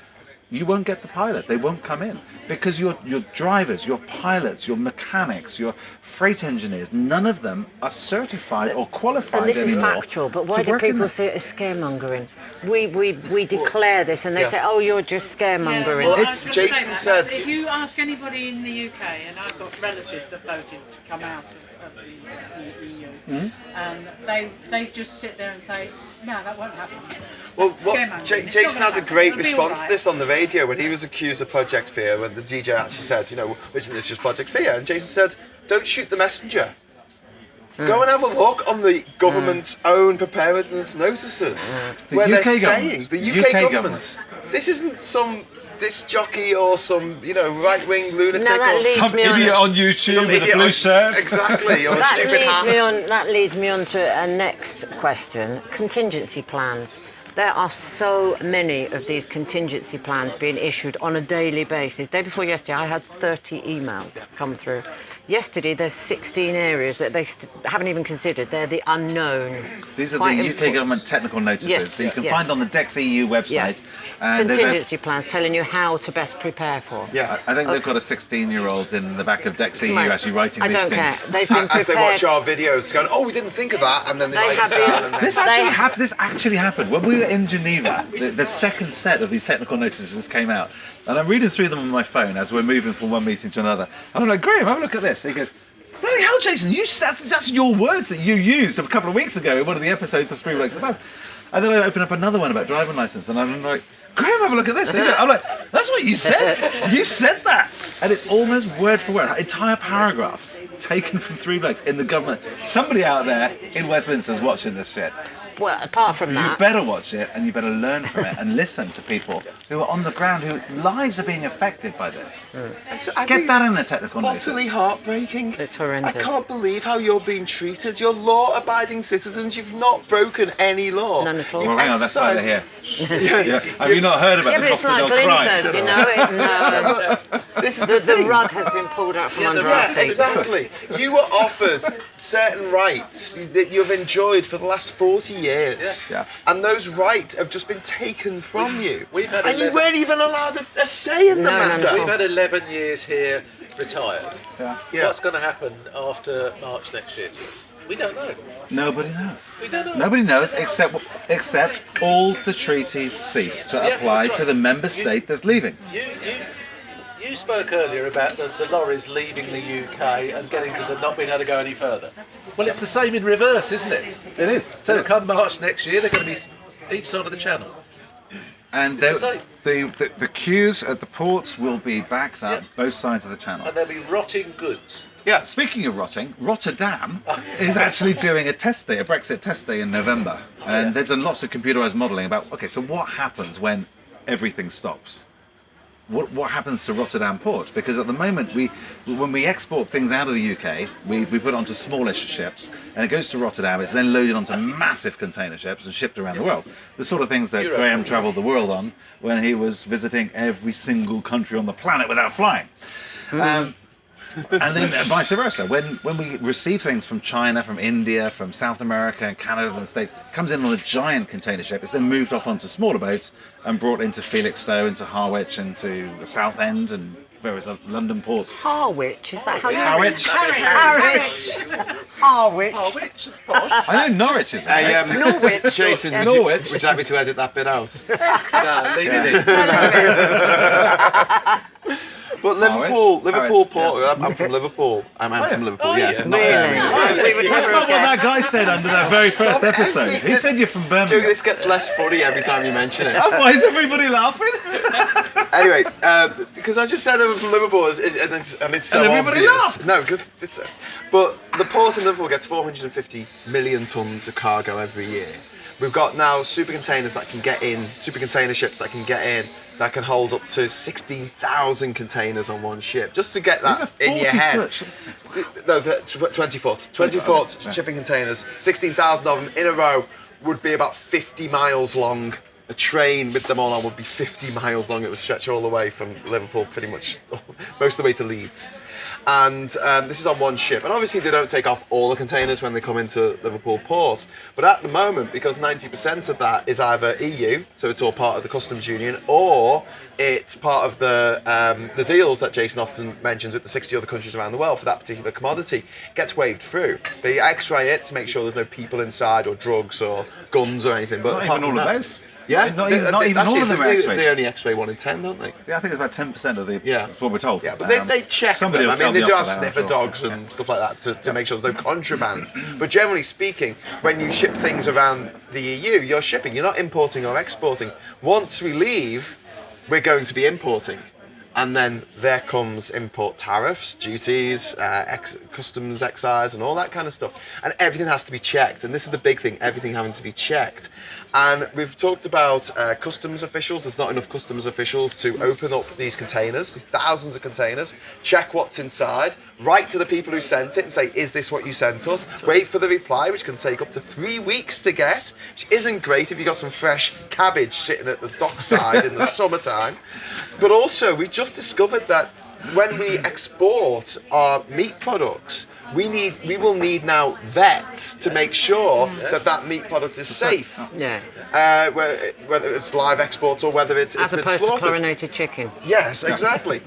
You won't get the pilot. They won't come in because your drivers, your pilots, your mechanics, your freight engineers, none of them are certified or qualified And this is anymore. factual, but why to do work in people there. see it as scaremongering? We declare this and they yeah. say, oh, you're just scaremongering. Well, I it's was gonna say Jason that. said- If you ask anybody in the UK, and I've got relatives that voted to come out of the EU, and they just sit there and say, no, that won't happen. Well, That's scaremongering. It's not Jason gonna had a happen. great It'll be response all to this on the radio when he was accused of Project Fear, when the DJ actually said, you know, isn't this just Project Fear? And Jason said, don't shoot the messenger. Go and have a look on the government's own preparedness notices, The where they're UK saying, government. the UK government, this isn't some disc jockey or some, you know, right-wing lunatic No, that or leads Some me on idiot a- on YouTube some with a idiot blue on- shirt. Exactly, or a stupid hat. That leads me on to a next question. Contingency plans. There are so many of these contingency plans being issued on a daily basis. Day before yesterday, I had 30 emails come through. Yesterday, there's 16 areas that they haven't even considered. They're the unknown. These are Quite the UK important. government technical notices Yes, that you can yes. find on the DEX EU website. Yeah. And there's Contingency plans telling you how to best prepare for. Yeah. I think they've got a 16-year-old in the back of DEX EU Right. actually writing I these don't things. care. They've been As they watch prepared. our videos, going, oh, we didn't think of that, and then they They write have it down. been- And This then, actually happened when we were in Geneva. The second set of these technical notices came out, and I'm reading through them on my phone as we're moving from one meeting to another. And I'm like, Graham, have a look at this. He goes, bloody hell, Jason, that's your words that you used a couple of weeks ago in one of the episodes of 3 Weeks Above. And then I open up another one about driving license, and I'm like, Graham, have a look at this. I'm like, that's what you said. You said that, and it's almost word for word, entire paragraphs taken from 3 Blokes in the government. Somebody out there in Westminster is watching this shit. Well, apart from You that, better watch it, and you better learn from it, and listen to people who are on the ground, whose lives are being affected by this. I Get think that in the technical it's utterly notice. heartbreaking. It's horrendous. I can't believe how you're being treated. You're law-abiding citizens. You've not broken any law. None at all. You've Well, hang on, that's why they're exercised- here. Yeah. Have you not heard about yeah, the but it's like hostile crime? Glinson, you know. This is The thing. rug has been pulled out from under our Yeah, feet. exactly. You were offered certain rights that you've enjoyed for the last 40 years. Yeah. And those rights have just been taken from you. we've had and you 11 weren't even allowed a say in the No, no, no. matter. We've had 11 years here retired. Yeah. Yeah. What's going to happen after March next year to us? We don't know. Nobody knows. We don't know. Nobody knows except all the treaties cease to Yeah, apply that's to right. the member state that's leaving. You you spoke earlier about the lorries leaving the UK and getting to the not being able to go any further. Well, it's the same in reverse, isn't it? It is. So come March next year, they're going to be each side of the channel. And It's the the queues at the ports will be backed up both sides of the channel. And there'll be rotting goods. Yeah, speaking of rotting, Rotterdam is actually doing a test day, a Brexit test day in November. And they've done lots of computerized modelling about, okay, so what happens when everything stops? What happens to Rotterdam port? Because at the moment, when we export things out of the UK, we put it onto smallish ships, and it goes to Rotterdam. It's then loaded onto massive container ships and shipped around the world. The sort of things that Graham travelled the world on when he was visiting every single country on the planet without flying. And then vice versa. When we receive things from China, from India, from South America and Canada and the States, it comes in on a giant container ship. It's then moved off onto smaller boats and brought into Felixstowe, into Harwich, into the Southend and various other London ports. Harwich, is that how you... Harwich. Harwich. Which is posh. I know Norwich is right. Hey, Norwich. Jason, Yes. would you like me to edit that bit out? No, leave it in. But Liverpool Port. I'm from Liverpool. I'm from Liverpool. Yes, not Really? Birmingham. We would That's never not have what guessed. that guy said under that very first Stop episode. everything. He said you're from Joe, Birmingham. this gets less funny every time you mention it. Why is everybody laughing? Anyway, because I just said I'm from Liverpool, and it's so And everybody obvious. laughed. No, because it's. But the port in Liverpool gets 450 million tons of cargo every year. We've got now super containers that can get in, super container ships that can get in, that can hold up to 16,000 containers on one ship. Just to get that in your head. No, 20 foot. 20 foot shipping containers, 16,000 of them in a row would be about 50 miles long. A train with them all on would be 50 miles long. It would stretch all the way from Liverpool, pretty much most of the way to Leeds. And this is on one ship. And obviously they don't take off all the containers when they come into Liverpool port. But at the moment, because 90% of that is either EU, so it's all part of the customs union, or it's part of the deals that Jason often mentions with the 60 other countries around the world for that particular commodity, gets waved through. They X-ray it to make sure there's no people inside or drugs or guns or anything. But Not apart even from all that- of those. Yeah, Not even all of them are they, X-rays. they only X-ray 1 in 10, don't they? Yeah, I think it's about 10% of the. Yeah. That's what we're told. Yeah, but they check somebody them. will I tell mean, they me do off have for that, sniffer I'm sure. dogs and stuff like that to make sure there's no contraband. But generally speaking, when you ship things around the EU, you're shipping. You're not importing or exporting. Once we leave, we're going to be importing. And then there comes import tariffs, duties, customs excise and all that kind of stuff. And everything has to be checked. And this is the big thing, everything having to be checked. And we've talked about customs officials. There's not enough customs officials to open up these containers, these thousands of containers, check what's inside, write to the people who sent it and say, is this what you sent us? Wait for the reply, which can take up to 3 weeks to get, which isn't great if you've got some fresh cabbage sitting at the dockside in the summertime. But also, we just discovered that when we export our meat products, we will need now vets to make sure that meat product is safe. Yeah. Whether it's live exports or whether it's As been opposed to slaughtered. chlorinated chicken. Yes, exactly.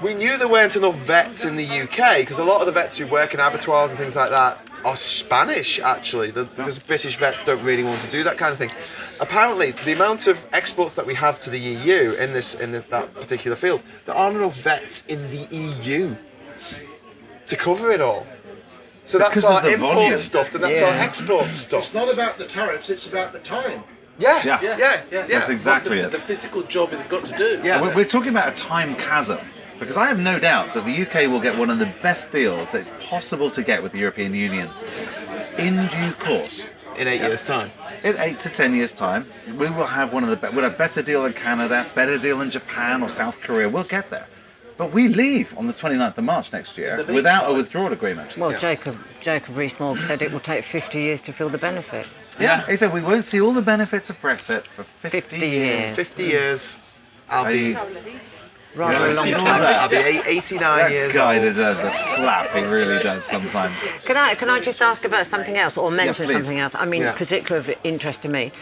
We knew there weren't enough vets in the UK because a lot of the vets who work in abattoirs and things like that are Spanish, actually, because British vets don't really want to do that kind of thing. Apparently, the amount of exports that we have to the EU in that particular field, there aren't enough vets in the EU to cover it all. So Because that's of our the import volume. stuff, and that's our export stuff. It's not about the tariffs, it's about the time. Yeah. Yeah. That's exactly it. The physical job they've got to do. Yeah. We're talking about a time chasm. Because I have no doubt that the UK will get one of the best deals that it's possible to get with the European Union in due course. In 8 years' time. In 8 to 10 years' time, we will have we'll have a better deal than Canada, better deal than Japan or South Korea. We'll get there. But we leave on the 29th of March next year without a withdrawal agreement. Well, Jacob Rees-Mogg said it will take 50 years to feel the benefit. Yeah, he said we won't see all the benefits of Brexit for 50 years. 50 years, I'll be Rather a long time. I'll be 89 That years guy old. deserves a slap, he really does sometimes. Can I just ask about something else, or mention please. something else? I mean, Yeah. particular of interest to me,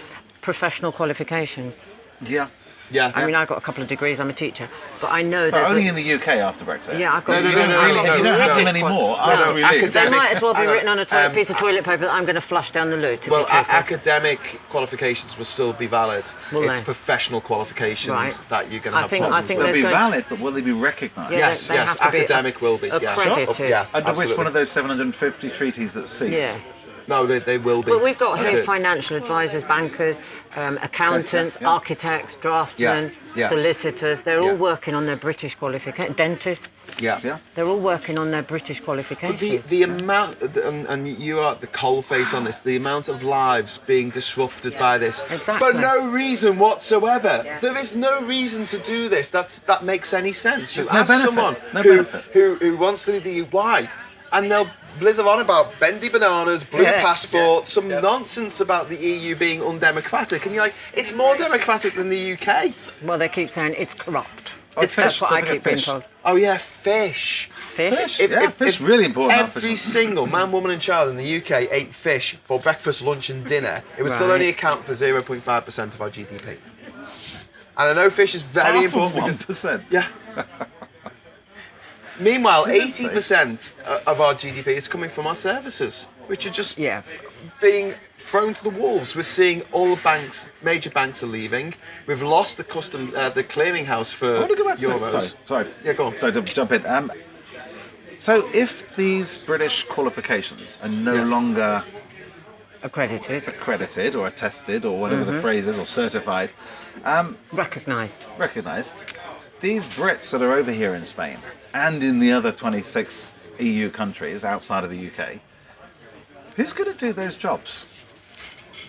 professional qualifications. Yeah. Yeah. I mean, I've got a couple of degrees. I'm a teacher, but I know But there's only in the UK after Brexit. yeah. I've got No, You don't have them anymore after we leave. They might as well be hang on, written on a piece of toilet paper that I'm going to flush down the loo. To Well, be truthful. academic qualifications will still be valid. Will It's they? professional qualifications Right. that you're going to I have think- I problems think with. They'll be there's going to- valid, but will they be recognised? Yeah, Yes, they yes, have to be academic will be. Yeah. accredited. Yeah, Under which absolutely. one of those 750 treaties that cease? Yeah. No, they will be. But we've got here Okay. financial advisors, bankers, accountants, Yeah. architects, draftsmen, Yeah. solicitors. They're all Yeah. working on their British qualifications. Dentists. Yeah. Yeah. They're all working on their British qualifications. But the amount, and you are the coalface on this, the amount of lives being disrupted by this Exactly. for no reason whatsoever. Yeah. There is no reason to do this. That makes any sense. You There's no ask benefit. someone No benefit. who wants to leave the EU, why? And they'll blither on about bendy bananas, blue Yeah. passport, some nonsense about the EU being undemocratic. And you're like, it's more democratic than the UK. Well, they keep saying it's corrupt. It's That's what I Don't keep forget being fish. told. Oh yeah, fish. Fish? Fish really important. aren't Every fish? single man, woman, and child in the UK ate fish for breakfast, lunch, and dinner. It would still Right. only account for 0.5% of our GDP. And I know fish is very Half of important. because- 1%. Yeah. Meanwhile, Goodness 80% of our GDP is coming from our services, which are just Yeah. being thrown to the wolves. We're seeing all the banks, major banks are leaving. We've lost the the clearinghouse for I want to go back to euros. sorry. Yeah, go on. Sorry to jump in. So if these British qualifications are no Yeah. longer Accredited. accredited or attested or whatever Mm-hmm. the phrase is, or certified, Recognised. recognised, these Brits that are over here in Spain and in the other 26 EU countries outside of the UK, who's going to do those jobs?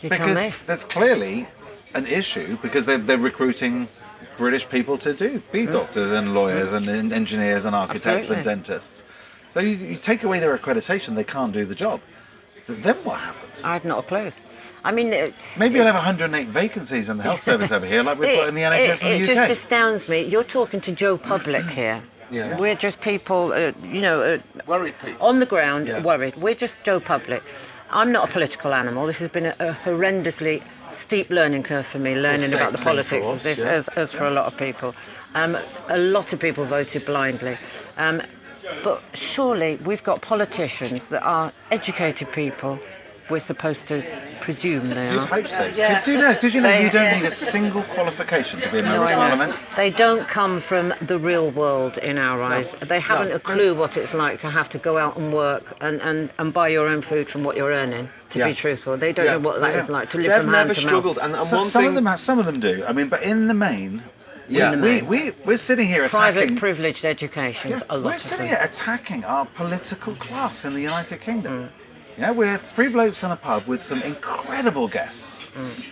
You tell Because me. there's clearly an issue because they're recruiting British people to be doctors and lawyers and engineers and architects and Absolutely. dentists. So you take away their accreditation, they can't do the job. Then what happens? I've not a clue. I mean, Maybe you'll have 108 vacancies in the health service over here, like we've got in the NHS in it the UK. just astounds me. You're talking to Joe Public here. Yeah. We're just people, Worried people. on the ground, Yeah. worried. We're just Joe Public. I'm not a political animal. This has been a horrendously steep learning curve for me, learning same- about the same politics for of us, this, yeah. as for a lot of people. A lot of people voted blindly. But surely we've got politicians that are educated people. We're supposed to presume they You'd are. hope so. Yeah. Did you know They- you don't need a single qualification to be a member No, of I know. Parliament? They don't come from the real world in our eyes. They haven't a clue what it's like to have to go out and work and buy your own food from what you're earning, to Yeah. be truthful. They don't Yeah. know what that Yeah. is like, to live They've from never hand to struggled, mouth. and So, one some thing. of them do. I mean, but in the main, Yeah. In the main. we're sitting here Private attacking. privileged educations, a lot We're of sitting them. here attacking our political class in the United Kingdom. Mm. Yeah, we're three blokes in a pub with some incredible guests. Mm.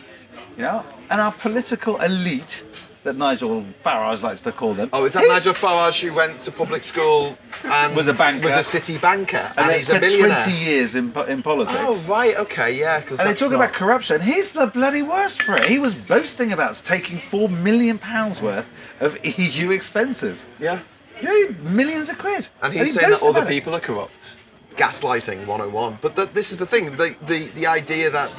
You know, and our political elite, that Nigel Farage likes to call them. Oh, is that he's- Nigel Farage who went to public school and Was a banker. was a city banker, And they he's a spent millionaire? 20 years in politics. Oh right, okay, yeah. Because And they talk about corruption. He's the bloody worst for it. He was boasting about taking £4 million worth of EU expenses. yeah, Yeah, millions of quid. and he's he saying that boasts other about it. people are corrupt. Gaslighting 101. But this is the thing: the idea that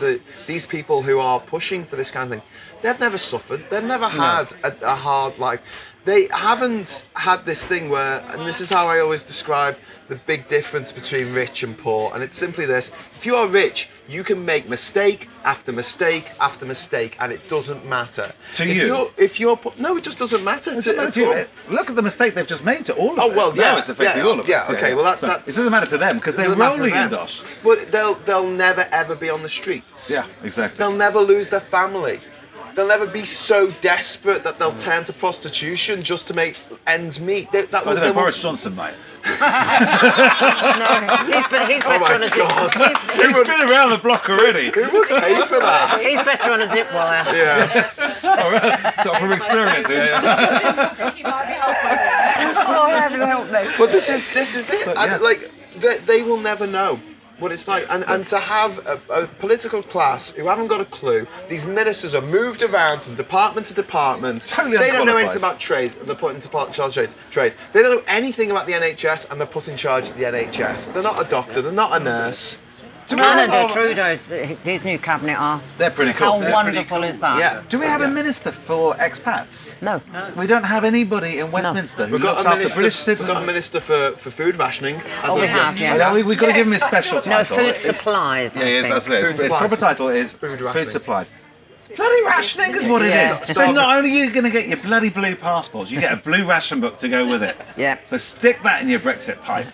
these people who are pushing for this kind of thing, they've never suffered. They've never had a hard life. They haven't had this thing where, and this is how I always describe the big difference between rich and poor, and it's simply this: if you are rich, you can make mistake after mistake after mistake, and it doesn't matter. To if you? if you're no, it just doesn't matter. It doesn't matter to you. Look at the mistake they've just made to all of Oh, us. well, yeah, Now it's affecting yeah, all of yeah, us. okay, well, that's- it doesn't matter to them because they're Doesn't matter to rolling in them. dosh. But they'll never ever be on the streets. Yeah, exactly. They'll never lose their family. They'll never be so desperate that they'll turn to prostitution just to make ends meet. That I will, don't know, Boris Johnson, mate. No, he's better Oh my on a zip. God. He's been around the block already. Who would pay for that? He's better on a zip wire. Yeah. So from experience, yeah. You might be halfway there. Oh, heaven help me. But this is it. But, And, yeah. like they will never know what it's like, and to have a political class who haven't got a clue. These ministers are moved around from department to department. Totally they don't know unqualified. anything about trade, and they're put into charge of trade. They don't know anything about the NHS, and they're put in charge of the NHS. They're not a doctor. They're not a nurse. Canada, Trudeau's, his new cabinet are. They're pretty How cool. wonderful is that? Yeah. Do we have a minister for expats? No. We don't have anybody in Westminster who We've got looks a after minister. British We've citizens. got a minister for food rationing. As Oh, we of have, yesterday. yes. We've got to give him his special No, title. food It's- supplies. I Yeah, think. that's it. Food His supplies. proper title is Food food rationing. supplies. Bloody rationing is what it Yeah. is. So not only are you going to get your bloody blue passports, you get a blue ration book to go with it. Yeah. So stick that in your Brexit pipe.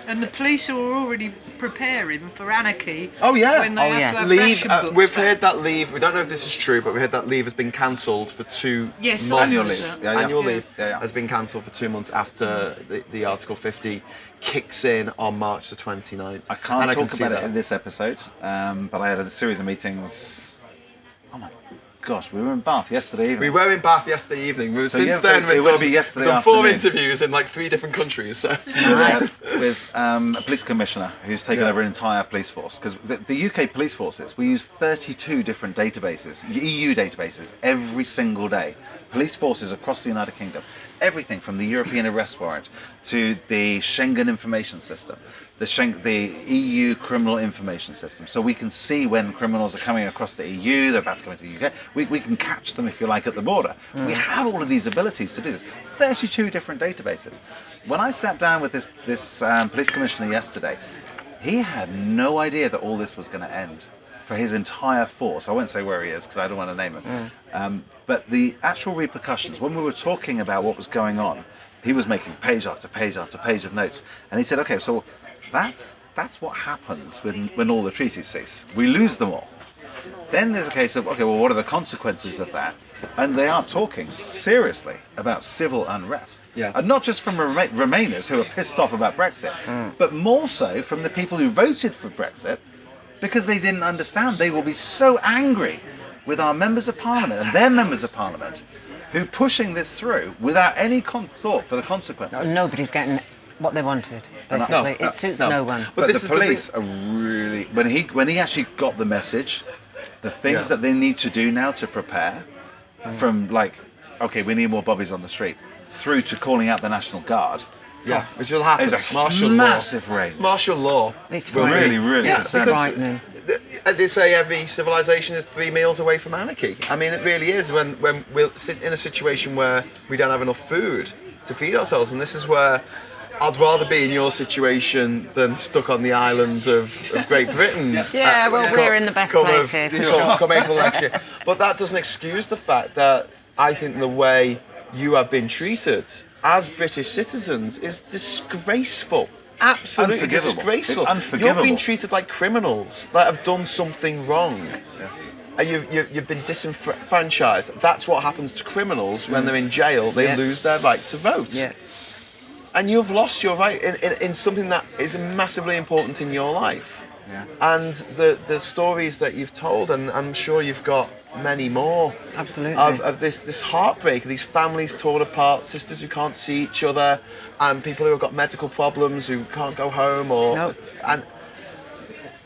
And the police are already preparing for anarchy. Oh, yeah. When they Oh, have yeah. to have Leave. ration books We've back. heard that leave. We don't know if this is true, but we heard that leave has been cancelled for 2 Yes, months. Annual leave. Yeah. Annual leave Yeah, yeah. has been cancelled for 2 months after the Article 50 kicks in on March the 29th. I can't And talk can see about it that. in this episode, but I had a series of meetings. Oh my gosh, we were in Bath yesterday evening. We were in Bath yesterday evening. So Since then, it we've would done, be yesterday done 4 afternoon. interviews in like 3 different countries. So. with a police commissioner who's taken over an entire police force. Because the UK police forces, we use 32 different databases, EU databases, every single day. Police forces across the United Kingdom. Everything from the European arrest warrant to the Schengen information system, the EU criminal information system. So we can see when criminals are coming across the EU, they're about to come into the UK. We can catch them, if you like, at the border. We have all of these abilities to do this. 32 different databases. When I sat down with this police commissioner yesterday, he had no idea that all this was going to end for his entire force. I won't say where he is because I don't want to name him. But the actual repercussions, when we were talking about what was going on, he was making page after page after page of notes. And he said, okay, so that's what happens when all the treaties cease. We lose them all. Then there's a case of, okay, well, what are the consequences of that? And they are talking seriously about civil unrest. Yeah. And not just from Remainers who are pissed off about Brexit, but more so from the people who voted for Brexit because they didn't understand. They will be so angry with our members of parliament and their members of parliament who pushing this through without any thought for the consequences. Nobody's getting what they wanted, basically. It suits no one. But this the is the police are really, when he actually got the message, the things Yeah. that they need to do now to prepare, from like, okay, we need more bobbies on the street, through to calling out the National Guard. Yeah, which will happen. Is a Martial massive law. range. Martial law. It's will be- Really, really Yeah, concerning. because Frightening. they say every civilization is 3 meals away from anarchy. I mean, it really is when we're in a situation where we don't have enough food to feed ourselves, and this is where I'd rather be in your situation than stuck on the island of Great Britain. Yeah, well, we're in the best place here, for sure. Come April next year. But that doesn't excuse the fact that I think the way you have been treated as British citizens is disgraceful. Absolutely Unforgivable. disgraceful. It's unforgivable. You're being treated like criminals that have done something wrong. And you've been disenfranchised. That's what happens to criminals when they're in jail. They Yeah. lose their right to vote. Yeah. And you've lost your right in something that is massively important in your life. Yeah. And the stories that you've told, and I'm sure you've got many more, Absolutely. of this heartbreak, these families torn apart, sisters who can't see each other, and people who have got medical problems who can't go home, Nope. and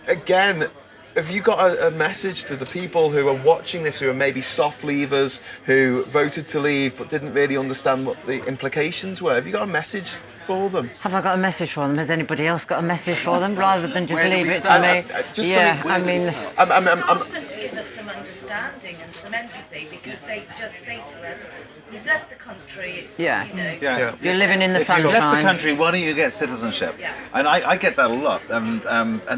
again, have you got a message to the people who are watching this, who are maybe soft leavers, who voted to leave but didn't really understand what the implications were? Have you got a message for them? Have I got a message for them? Has anybody else got a message for them? Rather than just Where do leave we it to start? me. Just Yeah, something- I mean, Ask them to give us some understanding and some empathy because they just say to us, "You've left the country." It's, Yeah. you know, Yeah. you're living in the If you've left the sunshine. country, why don't you get citizenship? Yeah. And I get that a lot. And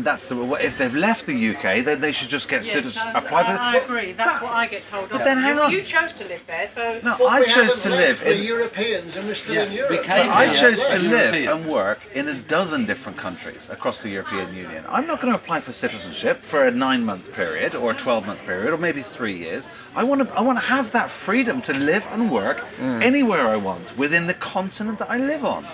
that's if they've left the UK, then they should just get Yes, citizenship. that's- Apply for. I agree. That's what I get told. But then hang on. You chose to live there, so. No, But I we chose haven't to left, live we're in. Europeans and we're still Yeah, in Europe. we came I here chose to as live Europeans. and work in a dozen different countries across the European Union. I'm not going to apply for citizenship for a 9-month period or a 12-month period or maybe 3 years. I want to have that freedom to live and work anywhere I want within the continent that I live on.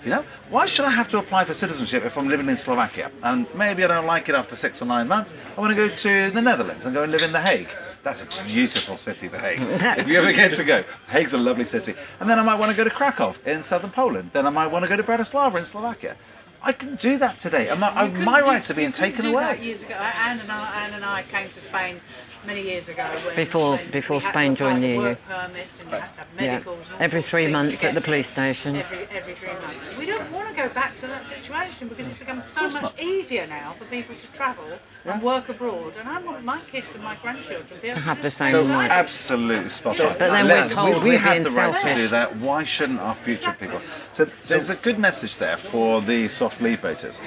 You know, why should I have to apply for citizenship if I'm living in Slovakia and maybe I don't like it after 6 or 9 months? I want to go to the Netherlands and go and live in The Hague. That's a beautiful city, The Hague. If you ever get to go, Hague's a lovely city. And then I might want to go to Krakow in southern Poland. Then I might want to go to Bratislava in Slovakia. I can do that today. My rights are being taken do that away. years ago. Anne and I came to Spain many years ago. Before when we had Spain to apply joined the for EU. work permits and you had to have medicals. and all Every sorts of 3 things months to at the get- police station. Every 3 months. We don't want to go back to that situation because it's become so much easier now for people to travel and work abroad. And I want my kids and my grandchildren to be able To have do the same So right. absolutely spot on. But then we're told we we're had being the right to selfish. do that. Why shouldn't our future people? So there's a good message there for the soft leave voters.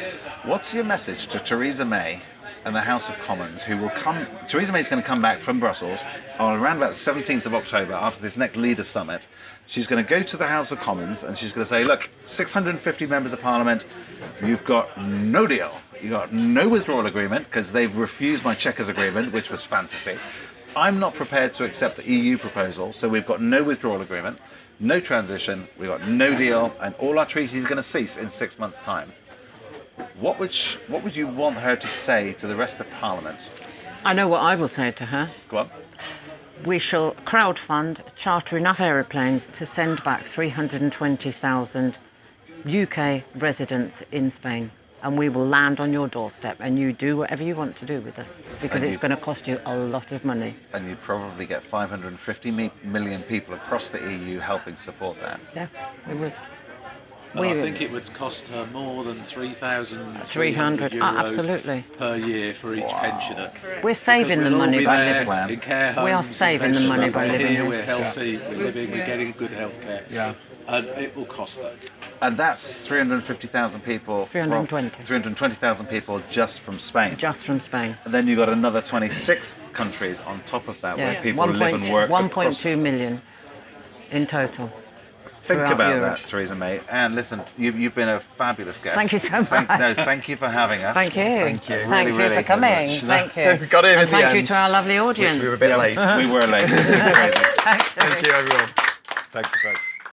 What's your message to Theresa May and the House of Commons, who will come? Theresa May is going to come back from Brussels on around about the 17th of October after this next Leaders Summit. She's going to go to the House of Commons and she's going to say, look, 650 members of Parliament, you've got no deal. You've got no withdrawal agreement because they've refused my Chequers agreement, which was fantasy. I'm not prepared to accept the EU proposal, so we've got no withdrawal agreement, no transition, we've got no deal, and all our treaties are going to cease in 6 months' time. What would you want her to say to the rest of Parliament? I know what I will say to her. Go on. We shall crowdfund, charter enough aeroplanes to send back 320,000 UK residents in Spain. And we will land on your doorstep and you do whatever you want to do with us. Because And it's going to cost you a lot of money. And you'd probably get 550 million people across the EU helping support that. Yeah, we would. And I think it would cost her more than 3,300 300, euros absolutely. per year for each pensioner. We're saving the Because we'll all money be by That's there the plan. in care homes. We are and saving the money by we're living here, here. we're healthy, we're living, we're getting good health care. Yeah. And it will cost that. And that's 350,000 people. 320. 320,000 people just from Spain. just from Spain. And then you've got another 26 countries on top of that where people live and work. 1.2 million in total. Think throughout about Europe. that, Theresa May. And listen, you've been a fabulous guest. Thank you so much. Thank you for having us. Thank you. Thank you. Thank you Really, for coming. very much. Thank you. We got in and at the thank you end. to our lovely audience. We were a bit late. We were late. It's been crazy. Thank you. Thank you, everyone. Thank you, folks.